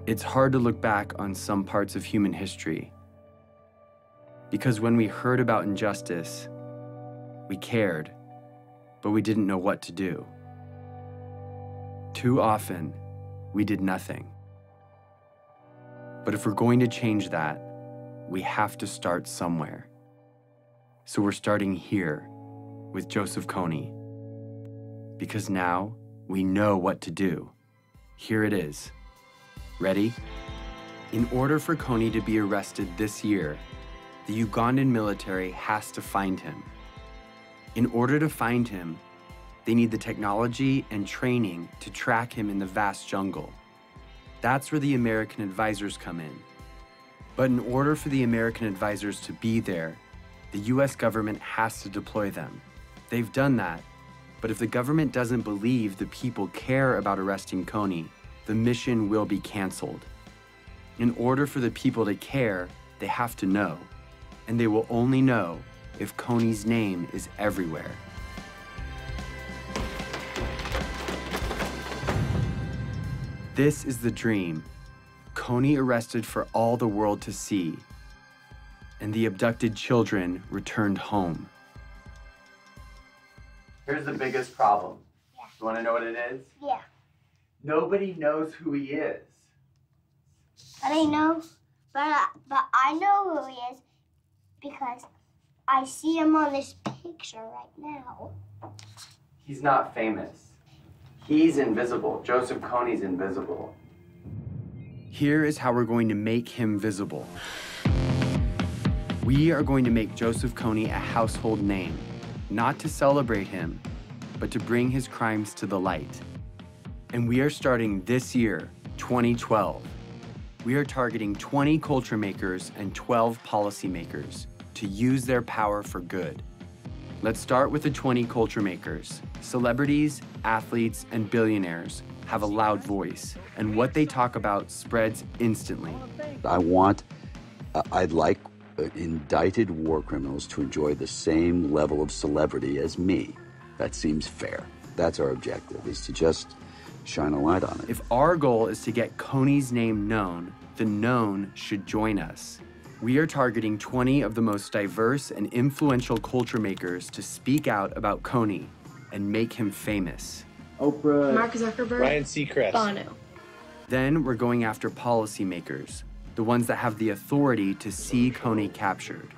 It's hard to look back on some parts of human history, because when we heard about injustice, we cared, but we didn't know what to do. Too often, we did nothing. But if we're going to change that, we have to start somewhere. So we're starting here with Joseph KONY, because now we know what to do. Here it is. Ready? In order for KONY to be arrested this year, the Ugandan military has to find him. In order to find him, they need the technology and training to track him in the vast jungle. That's where the American advisors come in. But in order for the American advisors to be there, the US government has to deploy them. They've done that, but if the government doesn't believe the people care about arresting KONY, the mission will be canceled. In order for the people to care, they have to know, and they will only know if KONY's name is everywhere. This is the dream. KONY arrested for all the world to see, and the abducted children returned home. Here's the biggest problem. Yeah. You want to know what it is? Yeah. Nobody knows who he is. But I know who he is because I see him on this picture right now. He's not famous. He's invisible. Joseph KONY's invisible. Here is how we're going to make him visible. We are going to make Joseph KONY a household name, not to celebrate him, but to bring his crimes to the light. And we are starting this year, 2012. We are targeting 20 culture makers and 12 policymakers to use their power for good. Let's start with the 20 culture makers. Celebrities, athletes, and billionaires have a loud voice, and what they talk about spreads instantly. I'd like indicted war criminals to enjoy the same level of celebrity as me. That seems fair. That's our objective, is to just shine a light on it. If our goal is to get KONY's name known, the known should join us. We are targeting 20 of the most diverse and influential culture makers to speak out about KONY and make him famous. Oprah, Mark Zuckerberg, Ryan Seacrest, Bono. Then we're going after policymakers, the ones that have the authority to see KONY captured.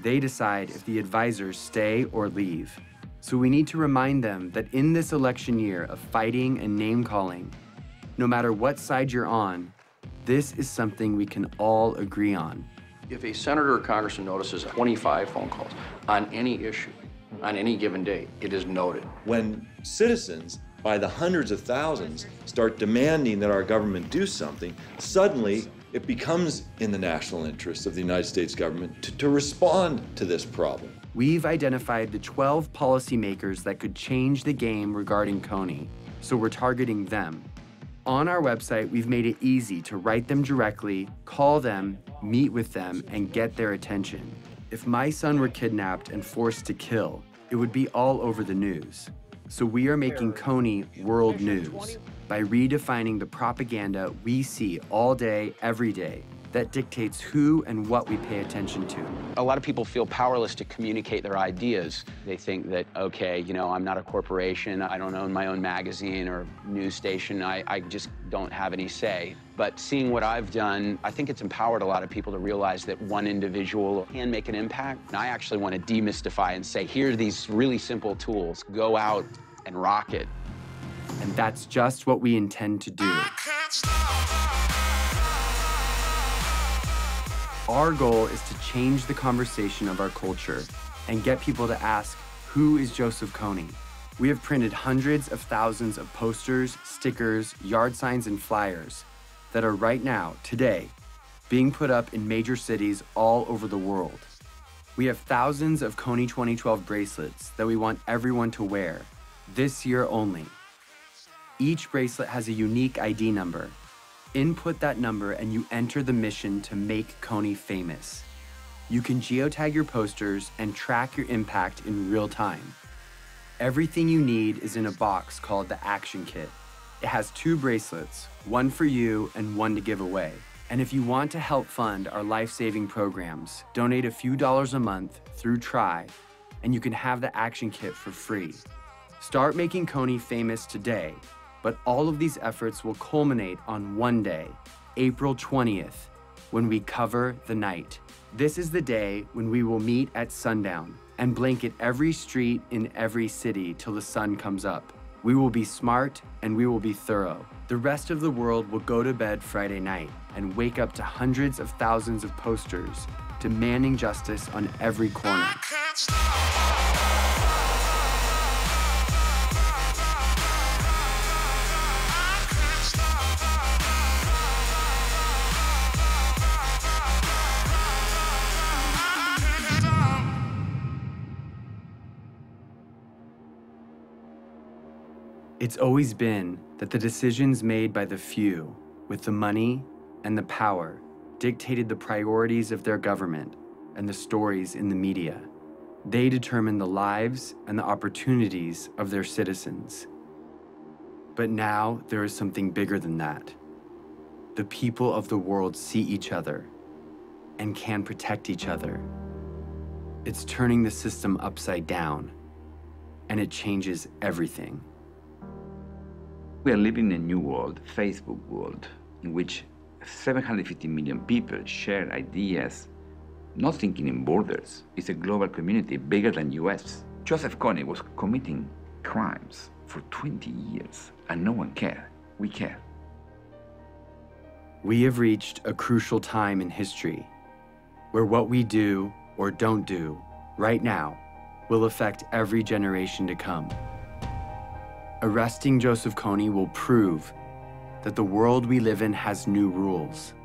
They decide if the advisors stay or leave. So we need to remind them that in this election year of fighting and name-calling, no matter what side you're on, this is something we can all agree on. If a senator or congressman notices 25 phone calls on any issue, on any given day, it is noted. When citizens, by the hundreds of thousands, start demanding that our government do something, suddenly it becomes in the national interest of the United States government to respond to this problem. We've identified the 12 policymakers that could change the game regarding KONY, so we're targeting them. On our website, we've made it easy to write them directly, call them, meet with them, and get their attention. If my son were kidnapped and forced to kill, it would be all over the news. So we are making KONY world news by redefining the propaganda we see all day, every day, that dictates who and what we pay attention to. A lot of people feel powerless to communicate their ideas. They think that, okay, you know, I'm not a corporation, I don't own my own magazine or news station, I just don't have any say. But seeing what I've done, I think it's empowered a lot of people to realize that one individual can make an impact. And I actually want to demystify and say, here are these really simple tools. Go out and rock it. And that's just what we intend to do. Our goal is to change the conversation of our culture and get people to ask, who is Joseph KONY? We have printed hundreds of thousands of posters, stickers, yard signs, and flyers that are right now, today, being put up in major cities all over the world. We have thousands of KONY 2012 bracelets that we want everyone to wear, this year only. Each bracelet has a unique ID number. Input that number and you enter the mission to make KONY famous. You can geotag your posters and track your impact in real time. Everything you need is in a box called the Action Kit. It has 2 bracelets, one for you and one to give away. And if you want to help fund our life-saving programs, donate a few dollars a month through Try, and you can have the action kit for free. Start making KONY famous today, but all of these efforts will culminate on one day, April 20th, when we cover the night. This is the day when we will meet at sundown and blanket every street in every city till the sun comes up. We will be smart and we will be thorough. The rest of the world will go to bed Friday night and wake up to hundreds of thousands of posters demanding justice on every corner. It's always been that the decisions made by the few, with the money and the power, dictated the priorities of their government and the stories in the media. They determine the lives and the opportunities of their citizens. But now there is something bigger than that. The people of the world see each other and can protect each other. It's turning the system upside down, and it changes everything. We are living in a new world, Facebook world, in which 750 million people share ideas, not thinking in borders. It's a global community bigger than US. Joseph KONY was committing crimes for 20 years, and no one cared. We care. We have reached a crucial time in history where what we do or don't do right now will affect every generation to come. Arresting Joseph KONY will prove that the world we live in has new rules,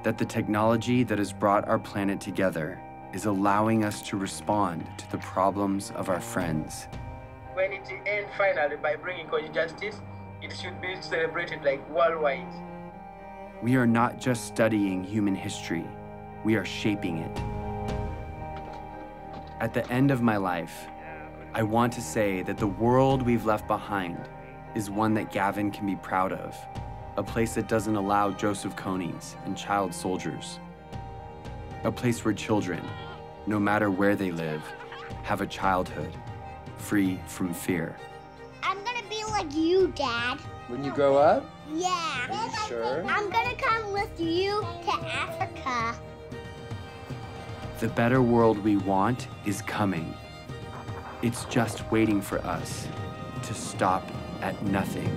that the technology that has brought our planet together is allowing us to respond to the problems of our friends. When it ends finally by bringing KONY justice, it should be celebrated like worldwide. We are not just studying human history, we are shaping it. At the end of my life, I want to say that the world we've left behind is one that Gavin can be proud of, a place that doesn't allow Joseph KONYs and child soldiers, a place where children, no matter where they live, have a childhood free from fear. I'm gonna be like you, Dad. When you grow up? Yeah. Are you sure? I'm gonna come with you to Africa. The better world we want is coming. It's just waiting for us to stop at nothing.